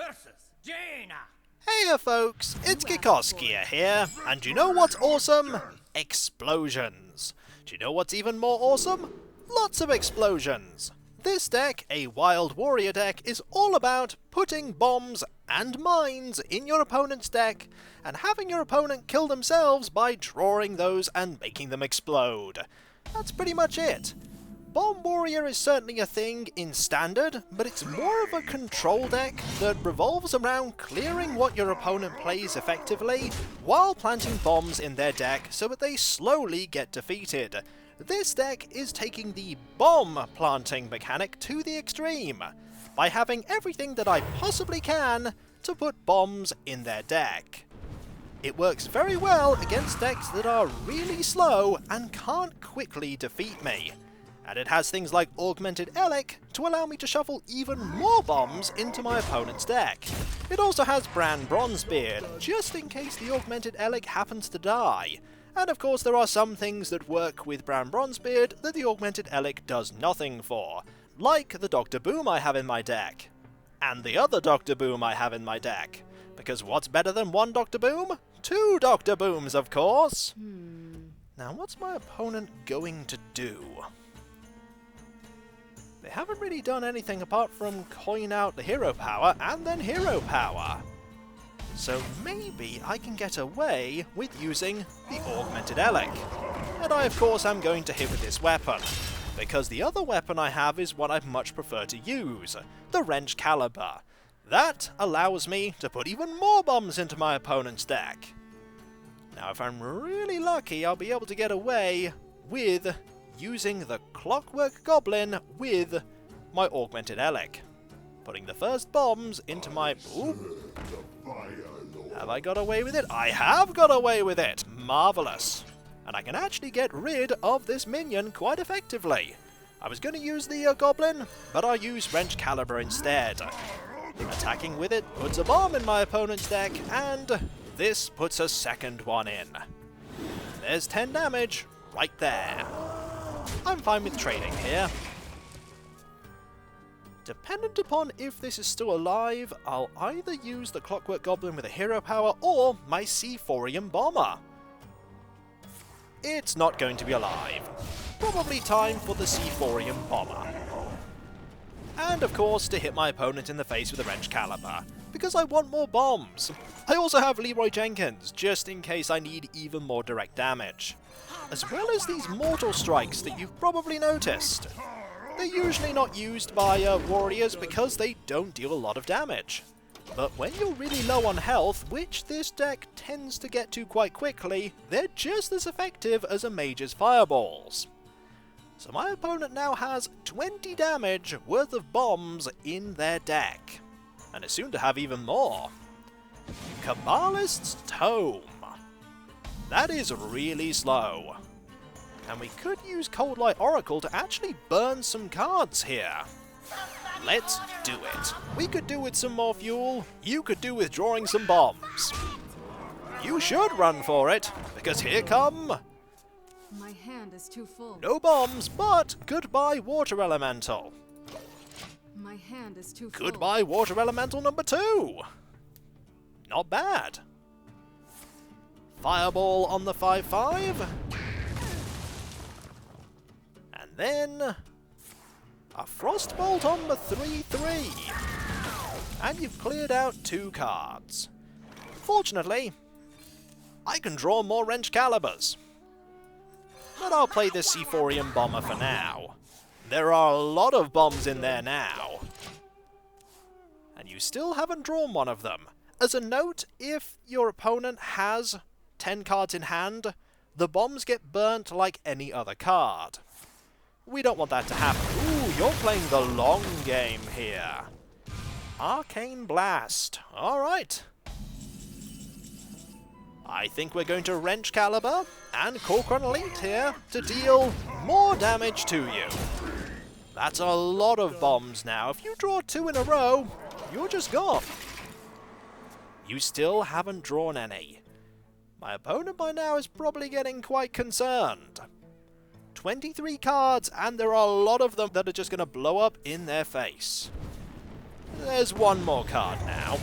versus Jaina. Heya folks, it's Kikoskia here, and do you know what's awesome? Explosions. Do you know what's even more awesome? Lots of explosions. This deck, a Wild Warrior deck, is all about putting bombs and mines in your opponent's deck, and having your opponent kill themselves by drawing those and making them explode. That's pretty much it. Bomb Warrior is certainly a thing in Standard, but it's more of a control deck that revolves around clearing what your opponent plays effectively, while planting bombs in their deck so that they slowly get defeated. This deck is taking the bomb planting mechanic to the extreme, by having everything that I possibly can to put bombs in their deck. It works very well against decks that are really slow and can't quickly defeat me. And it has things like Augmented Elec to allow me to shuffle even more bombs into my opponent's deck. It also has Bran Bronzebeard, just in case the Augmented Elec happens to die. And of course there are some things that work with Bran Bronzebeard that the Augmented Elec does nothing for, like the Dr. Boom I have in my deck. And the other Dr. Boom I have in my deck. Because what's better than one Dr. Boom? Two Dr. Booms, of course! Now what's my opponent going to do? They haven't really done anything apart from coin out the hero power and then hero power. So maybe I can get away with using the Augmented Elec. And I of course am going to hit with this weapon, because the other weapon I have is what I much prefer to use, the Wrench Caliber. That allows me to put even more bombs into my opponent's deck. Now if I'm really lucky, I'll be able to get away with using the Clockwork Goblin with my Augmented Elec. Putting the first bombs into my... Ooh. Have I got away with it? I have got away with it! Marvellous! And I can actually get rid of this minion quite effectively. I was going to use the Goblin, but I'll use Wrench Caliber instead. Attacking with it puts a bomb in my opponent's deck, and this puts a second one in. There's 10 damage right there. I'm fine with trading here. Dependent upon if this is still alive, I'll either use the Clockwork Goblin with a hero power or my Seaphorium Bomber. It's not going to be alive. Probably time for the Seaphorium Bomber. And of course to hit my opponent in the face with a Wrench Caliber, because I want more bombs. I also have Leroy Jenkins, just in case I need even more direct damage. As well as these Mortal Strikes that you've probably noticed. They're usually not used by warriors because they don't deal a lot of damage. But when you're really low on health, which this deck tends to get to quite quickly, they're just as effective as a mage's fireballs. So my opponent now has 20 damage worth of bombs in their deck. And is soon to have even more. Kabbalist's Tome. That is really slow. And we could use Cold Light Oracle to actually burn some cards here. Let's do it. We could do with some more fuel. You could do with drawing some bombs. You should run for it, because here come... My hand is too full. No bombs, but goodbye Water Elemental. My hand is too full. Goodbye Water Elemental number 2. Not bad. Fireball on the 5/5. And then a Frostbolt on the 3/3. And you've cleared out 2 cards. Fortunately, I can draw more Wrench Calibers. But I'll play this Seaphorium Bomber for now. There are a lot of bombs in there now. And you still haven't drawn one of them. As a note, if your opponent has 10 cards in hand, the bombs get burnt like any other card. We don't want that to happen. Ooh, you're playing the long game here. Arcane Blast. Alright. I think we're going to Wrench Caliber and Corcoran Elite here to deal more damage to you. That's a lot of bombs now. If you draw 2 in a row, you're just gone. You still haven't drawn any. My opponent by now is probably getting quite concerned. 23 cards, and there are a lot of them that are just going to blow up in their face. There's one more card now.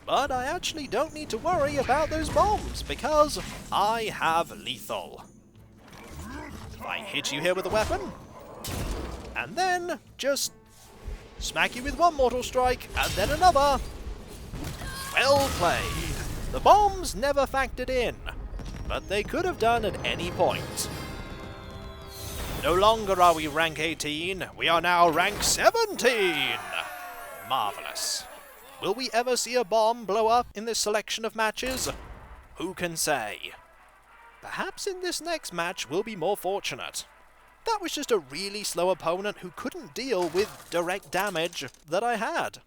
But I actually don't need to worry about those bombs, because I have lethal. If I hit you here with a weapon, and then just smack you with one mortal strike, and then another. Well played. The bombs never factored in, but they could have done at any point. No longer are we rank 18, we are now rank 17! Marvellous. Will we ever see a bomb blow up in this selection of matches? Who can say? Perhaps in this next match we'll be more fortunate. That was just a really slow opponent who couldn't deal with direct damage that I had.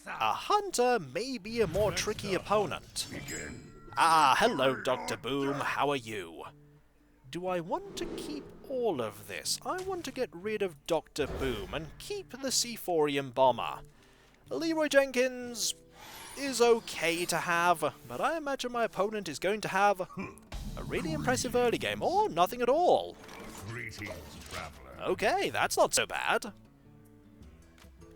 A hunter may be a more tricky opponent. Ah, hello Dr. Boom, how are you? Do I want to keep all of this? I want to get rid of Dr. Boom and keep the Seaphorium Bomber. Leroy Jenkins is okay to have, but I imagine my opponent is going to have a really impressive early game, or nothing at all. Greetings, traveler. Okay, that's not so bad.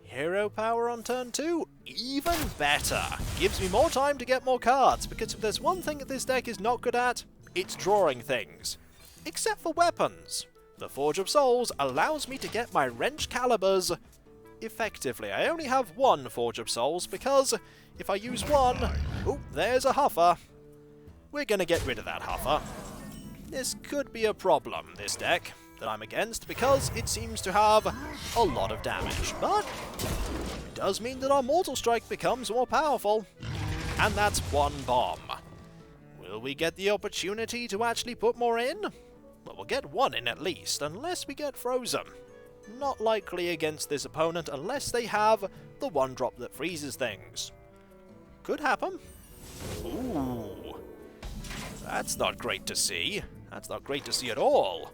Hero power on turn 2? Even better! Gives me more time to get more cards, because if there's one thing that this deck is not good at, it's drawing things. Except for weapons. The Forge of Souls allows me to get my wrench calibers effectively. I only have one Forge of Souls, because if I use one... Oh, there's a Huffer. We're gonna get rid of that Huffer. This could be a problem, this deck that I'm against, because it seems to have a lot of damage. But it does mean that our Mortal Strike becomes more powerful. And that's one bomb. Will we get the opportunity to actually put more in? Well, we'll get one in at least, unless we get frozen. Not likely against this opponent unless they have the one drop that freezes things. Could happen. Ooh. That's not great to see. That's not great to see at all.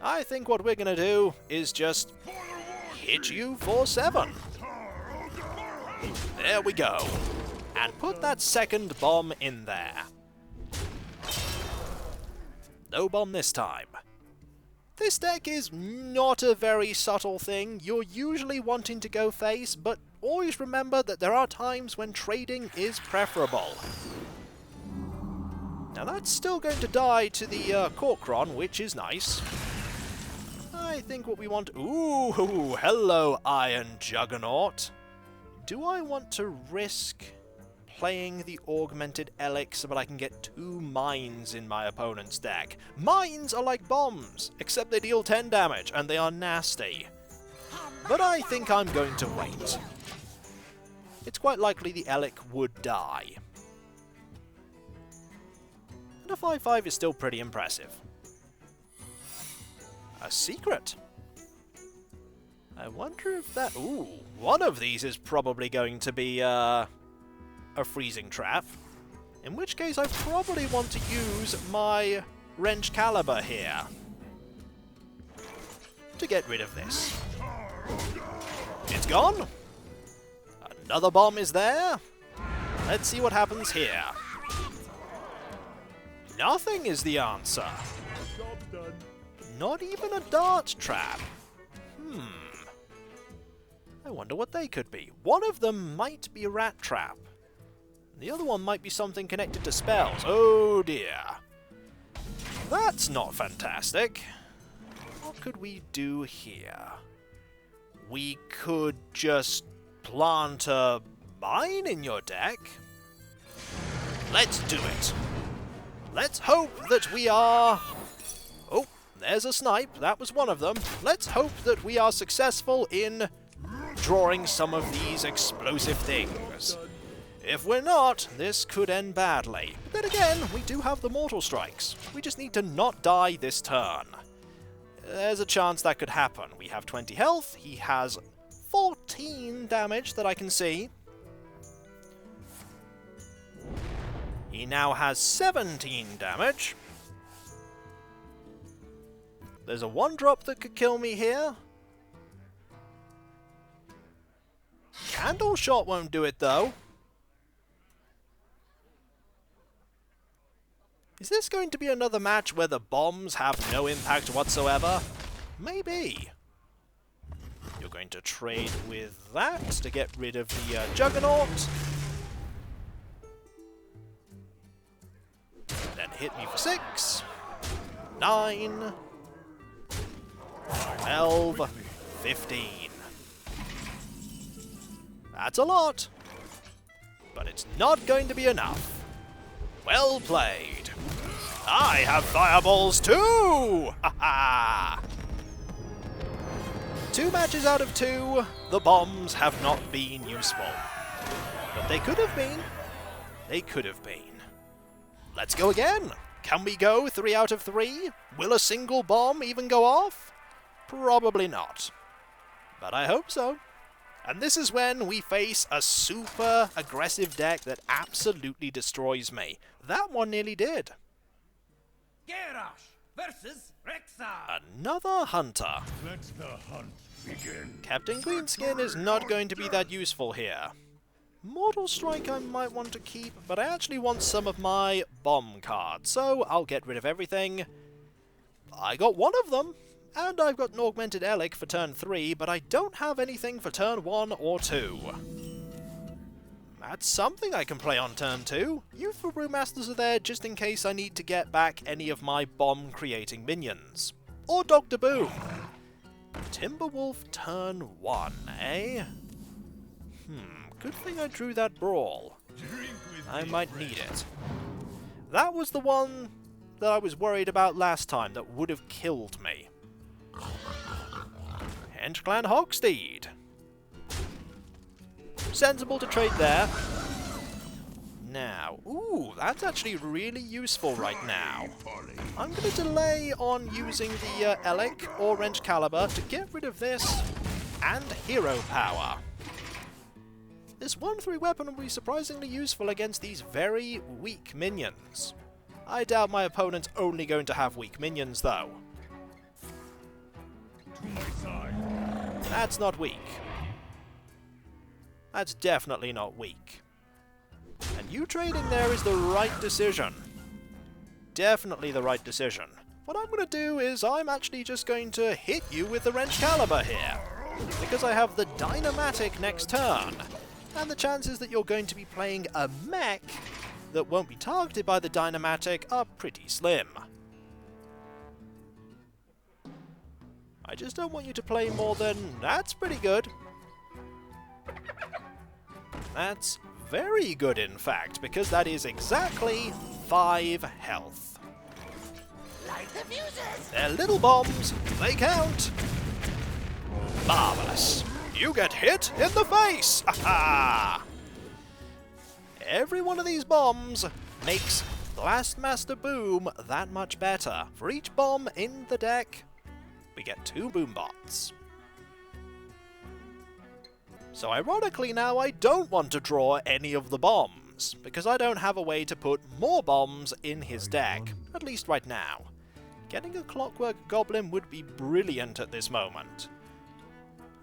I think what we're going to do is just hit you for 7. There we go. And put that second bomb in there. No bomb this time. This deck is not a very subtle thing. You're usually wanting to go face, but always remember that there are times when trading is preferable. Now that's still going to die to the Corkron, which is nice. I think what we want... Ooh, hello, Iron Juggernaut. Do I want to risk playing the Augmented Elix so that I can get 2 mines in my opponent's deck? Mines are like bombs, except they deal 10 damage, and they are nasty. But I think I'm going to wait. It's quite likely the Elix would die. And a 5/5 is still pretty impressive. A secret. I wonder if that... Ooh, one of these is probably going to be a freezing trap. In which case I probably want to use my wrench caliber here to get rid of this. It's gone. Another bomb is there. Let's see what happens here. Nothing is the answer. Not even a dart trap. I wonder what they could be. One of them might be a rat trap. The other one might be something connected to spells. Oh dear. That's not fantastic. What could we do here? We could just plant a mine in your deck. Let's do it. Let's hope that we are... Oh, there's a snipe. That was one of them. Let's hope that we are successful in drawing some of these explosive things. If we're not, this could end badly. But then again, we do have the Mortal Strikes. We just need to not die this turn. There's a chance that could happen. We have 20 health. He has 14 damage that I can see. He now has 17 damage. There's a 1-drop that could kill me here. Candle Shot won't do it, though. Is this going to be another match where the bombs have no impact whatsoever? Maybe. going to trade with that to get rid of the Juggernaut. Then hit me for 6, 9, 12, 15. That's a lot, but it's not going to be enough. Well played. I have fireballs too! Ha ha! 2 matches out of 2, the bombs have not been useful. But they could have been. They could have been. Let's go again. Can we go 3 out of 3? Will a single bomb even go off? Probably not. But I hope so. And this is when we face a super aggressive deck that absolutely destroys me. That one nearly did. Garrosh versus Rexar. Another hunter. Let the hunt begin. Captain Greenskin is not going to be that useful here. Mortal Strike I might want to keep, but I actually want some of my bomb cards, so I'll get rid of everything. I got one of them, and I've got an Augmented Elic for turn 3, but I don't have anything for turn 1 or 2. That's something I can play on turn 2. Youthful Brewmasters are there just in case I need to get back any of my bomb-creating minions. Or Dr. Boom. Timberwolf turn 1, eh? Good thing I drew that Brawl. I might need it. That was the one that I was worried about last time that would have killed me. Henchclan Hogsteed. Sensible to trade there. Now, ooh, that's actually really useful right now. I'm going to delay on using the Elic or Wrench Caliber to get rid of this and Hero Power. This 1/3 weapon will be surprisingly useful against these very weak minions. I doubt my opponent's only going to have weak minions, though. To my side. That's not weak. That's definitely not weak. And you trading there is the right decision. Definitely the right decision. What I'm going to do is I'm actually just going to hit you with the Wrench Caliber here, because I have the Dynamatic next turn. And the chances that you're going to be playing a mech that won't be targeted by the Dynamatic are pretty slim. I just don't want you to play more than... That's pretty good. That's very good, in fact, because that is exactly 5 health. Light the fuses. They're little bombs. They count. Marvelous. You get hit in the face! Ha-ha! Every one of these bombs makes Blastmaster Boom that much better. For each bomb in the deck, we get 2 boom bots. So ironically now I don't want to draw any of the bombs, because I don't have a way to put more bombs in his deck, at least right now. Getting a Clockwork Goblin would be brilliant at this moment.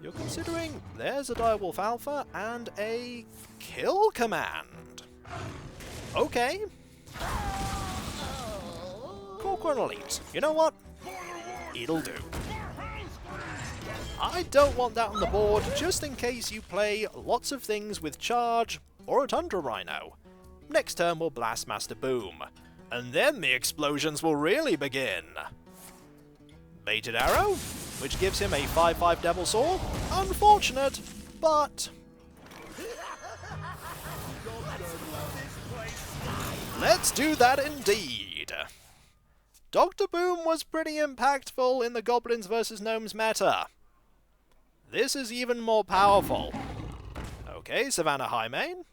You're considering there's a Direwolf Alpha and a Kill Command. Okay. Corcoran Elite. You know what? It'll do. I don't want that on the board just in case you play lots of things with Charge or a Tundra Rhino. Next turn we'll Blastmaster Boom. And then the explosions will really begin. Baited Arrow, which gives him a 5/5 Devil Saw. Unfortunate, but... let's do that indeed! Dr. Boom was pretty impactful in the Goblins vs. Gnomes meta. This is even more powerful. Okay, Savannah Highmane.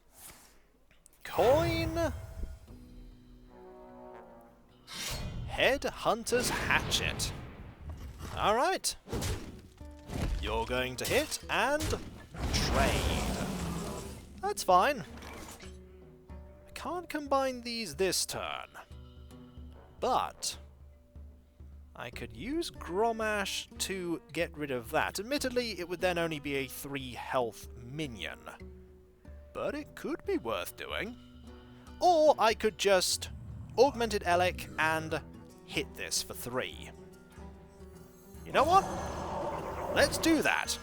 Coin. Headhunter's Hatchet. Alright. You're going to hit and trade. That's fine. I can't combine these this turn. But I could use Gromash to get rid of that. Admittedly, it would then only be a 3 health minion. But it could be worth doing. Or I could just Augmented Elic and hit this for 3. You know what? Let's do that.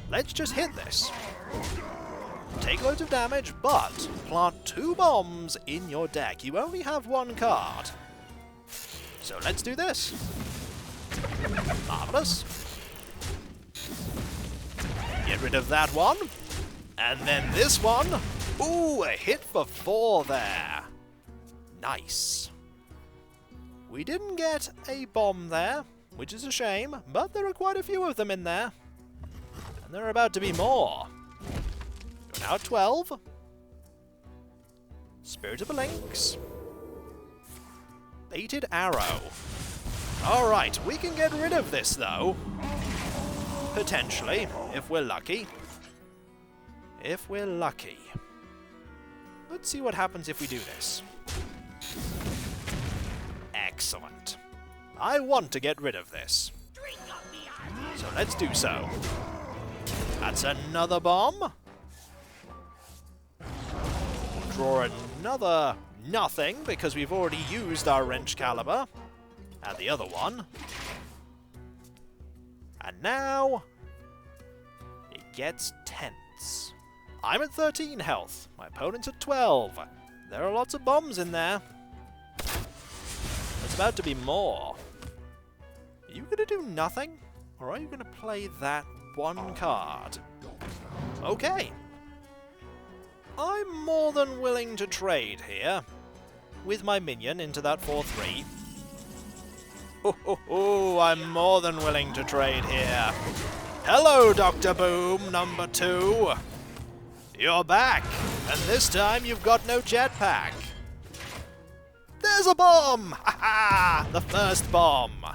let's just hit this. Take loads of damage, but plant 2 bombs in your deck. You only have 1 card. So let's do this. Marvelous. Get rid of that one. And then this one. Ooh, a hit for 4 there. Nice. We didn't get a bomb there, which is a shame, but there are quite a few of them in there. And there are about to be more. You're now 12. Spirit of the Lynx. Baited Arrow. Alright, we can get rid of this though. Potentially, if we're lucky. If we're lucky. Let's see what happens if we do this. Excellent. I want to get rid of this. So let's do so. That's another bomb. Draw another nothing because we've already used our wrench caliber. And the other one. And now it gets tense. I'm at 13 health. My opponent's at 12. There are lots of bombs in there. There's about to be more. Are you going to do nothing? Or are you going to play that 1 card? Okay. I'm more than willing to trade here. With my minion into that 4-3. Oh, I'm more than willing to trade here. Hello, Dr. Boom, number 2. You're back, and this time you've got no jetpack. There's a bomb! Ha ha! The first bomb.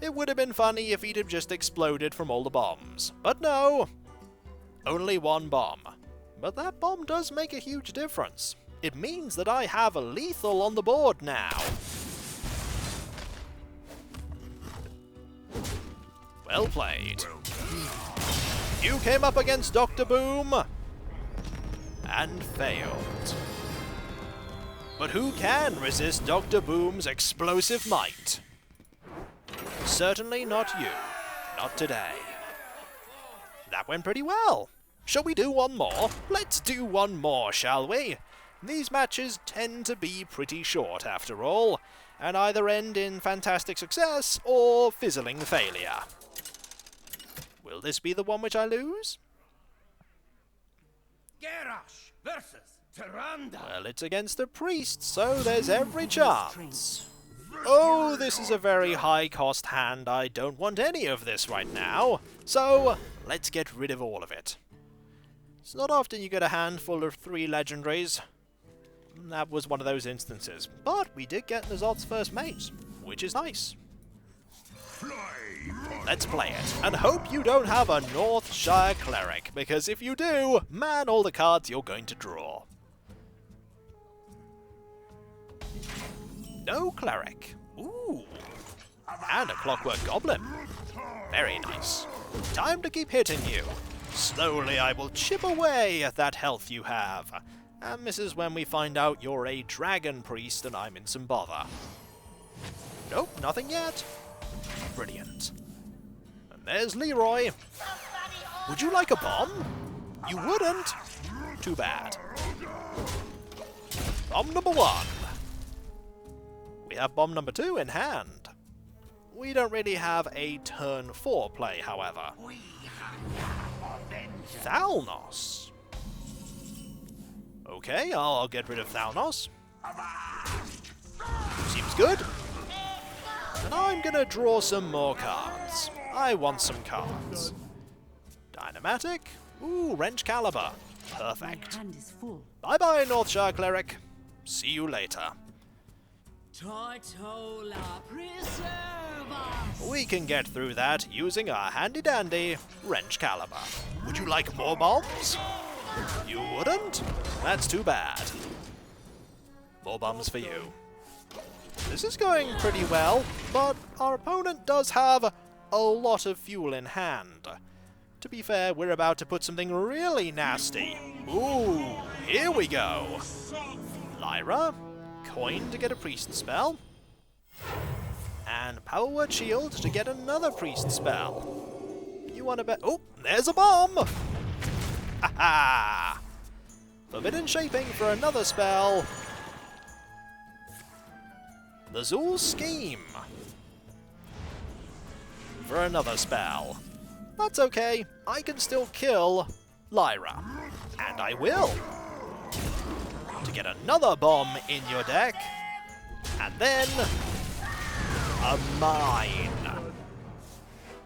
It would have been funny if he'd have just exploded from all the bombs. But no. Only 1 bomb. But that bomb does make a huge difference. It means that I have a lethal on the board now. Well played. You came up against Dr. Boom and failed. But who can resist Dr. Boom's explosive might? Certainly not you. Not today. That went pretty well. Shall we do one more? Let's do one more, shall we? These matches tend to be pretty short after all, and either end in fantastic success or fizzling failure. Will this be the one which I lose? Garrosh versus Tyrande. Well, it's against a priest, so there's every chance. Oh, this is a very high-cost hand. I don't want any of this right now. So, let's get rid of all of it. It's not often you get a hand full of 3 legendaries. That was one of those instances. But we did get Nazot's first mate, which is nice. Let's play it, and hope you don't have a Northshire Cleric, because if you do, man all the cards you're going to draw. No Cleric. Ooh. And a Clockwork Goblin. Very nice. Time to keep hitting you. Slowly I will chip away at that health you have. And this is when we find out you're a Dragon Priest and I'm in some bother. Nope, nothing yet. Brilliant. And there's Leroy. Would you like a bomb? You wouldn't? Too bad. Bomb number 1. We have bomb number 2 in hand. We don't really have a turn 4 play, however. Thalnos. Okay, I'll get rid of Thalnos. Seems good. And I'm gonna draw some more cards. I want some cards. Dynamatic. Ooh, Wrench Caliber. Perfect. Bye-bye, Northshire Cleric. See you later. We can get through that using our handy-dandy Wrench Caliber. Would you like more bombs? You wouldn't? That's too bad. More bombs for you. This is going pretty well, but our opponent does have a lot of fuel in hand. To be fair, we're about to put something really nasty. Ooh, here we go. Lyra, coin to get a priest spell, and Power Word Shield to get another priest spell. You want to bet... Oh, there's a bomb! Ha-ha! Forbidden shaping for another spell. The Zool Scheme for another spell. That's okay, I can still kill Lyra. And I will. To get another bomb in your deck. And then... a mine.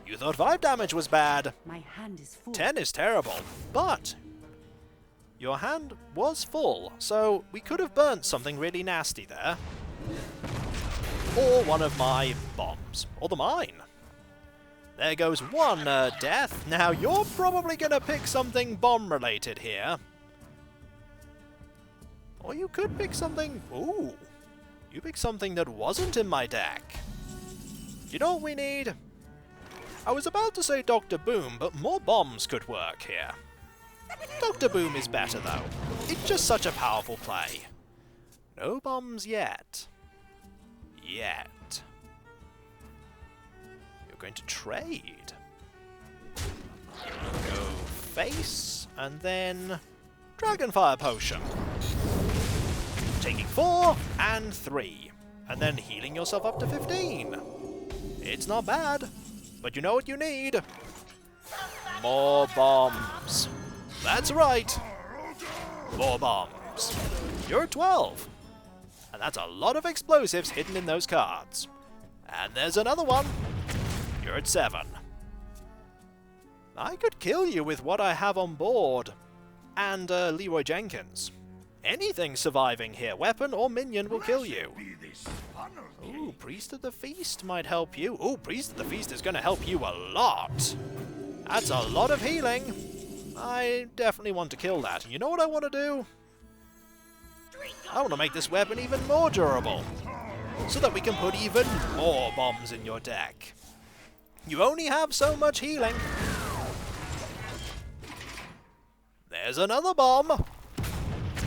You thought 5 damage was bad. My hand is full. 10 is terrible, but your hand was full, so we could have burnt something really nasty there. Or one of my bombs. Or the mine. There goes one death. Now you're probably going to pick something bomb-related here. Or you could pick something... Ooh. You picked something that wasn't in my deck. You know what we need? I was about to say Dr. Boom, but more bombs could work here. Dr. Boom is better though. It's just such a powerful play. No bombs yet. Yet. You're going to trade. Go face, and then Dragonfire Potion. Taking 4 and 3, and then healing yourself up to 15. It's not bad, but you know what you need? More bombs. That's right. More bombs. You're at 12. And that's a lot of explosives hidden in those cards. And there's another one. You're at 7. I could kill you with what I have on board. And Leroy Jenkins. Anything surviving here, weapon or minion, will kill you. Ooh, Priest of the Feast might help you. Ooh, Priest of the Feast is going to help you a lot. That's a lot of healing. I definitely want to kill that. You know what I want to do? I want to make this weapon even more durable, so that we can put even more bombs in your deck. You only have so much healing. There's another bomb.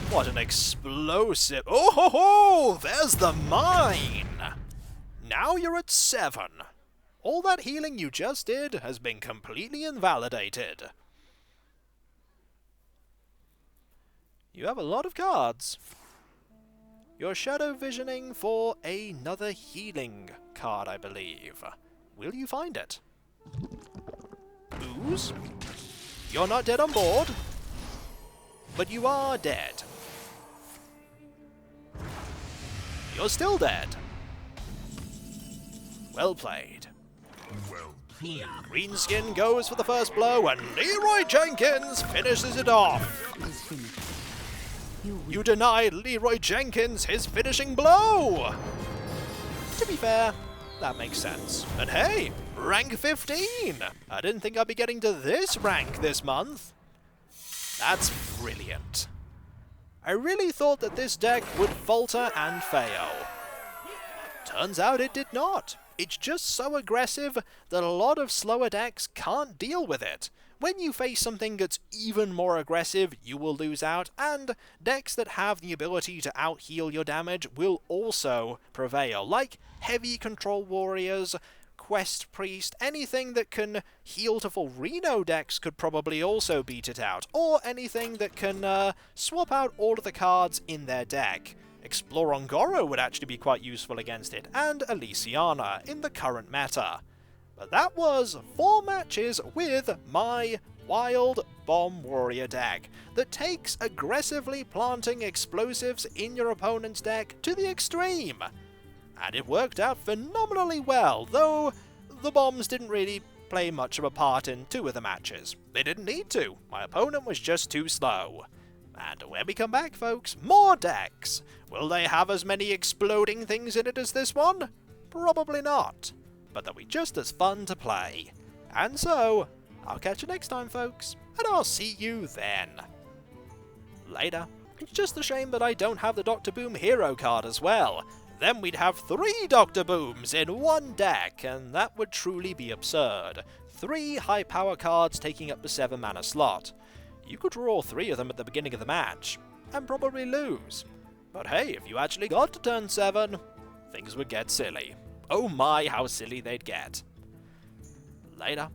What an explosive... Oh ho ho! There's the mine! Now you're at 7. All that healing you just did has been completely invalidated. You have a lot of cards. You're shadow visioning for another healing card, I believe. Will you find it? Ooze? You're not dead on board, but you are dead. You're still dead. Well played. Well played. Greenskin goes for the first blow, and Leroy Jenkins finishes it off. Please finish. You denied Leroy Jenkins his finishing blow! To be fair, that makes sense. And hey, rank 15! I didn't think I'd be getting to this rank this month. That's brilliant. I really thought that this deck would falter and fail. Turns out it did not. It's just so aggressive that a lot of slower decks can't deal with it. When you face something that's even more aggressive, you will lose out, and decks that have the ability to out-heal your damage will also prevail, like heavy control warriors, Quest Priest, anything that can heal to full Reno decks could probably also beat it out, or anything that can swap out all of the cards in their deck. Explorongoro would actually be quite useful against it, and Elysiana in the current meta. But that was 4 matches with my Wild Bomb Warrior deck that takes aggressively planting explosives in your opponent's deck to the extreme. And it worked out phenomenally well, though the bombs didn't really play much of a part in 2 of the matches. They didn't need to. My opponent was just too slow. And when we come back, folks, more decks. Will they have as many exploding things in it as this one? Probably not. But they'll be just as fun to play. And so, I'll catch you next time, folks, and I'll see you then. Later. It's just a shame that I don't have the Dr. Boom hero card as well. Then we'd have 3 Dr. Booms in one deck, and that would truly be absurd. 3 high power cards taking up the 7 mana slot. You could draw 3 of them at the beginning of the match, and probably lose. But hey, if you actually got to turn 7, things would get silly. Oh my, how silly they'd get. Later.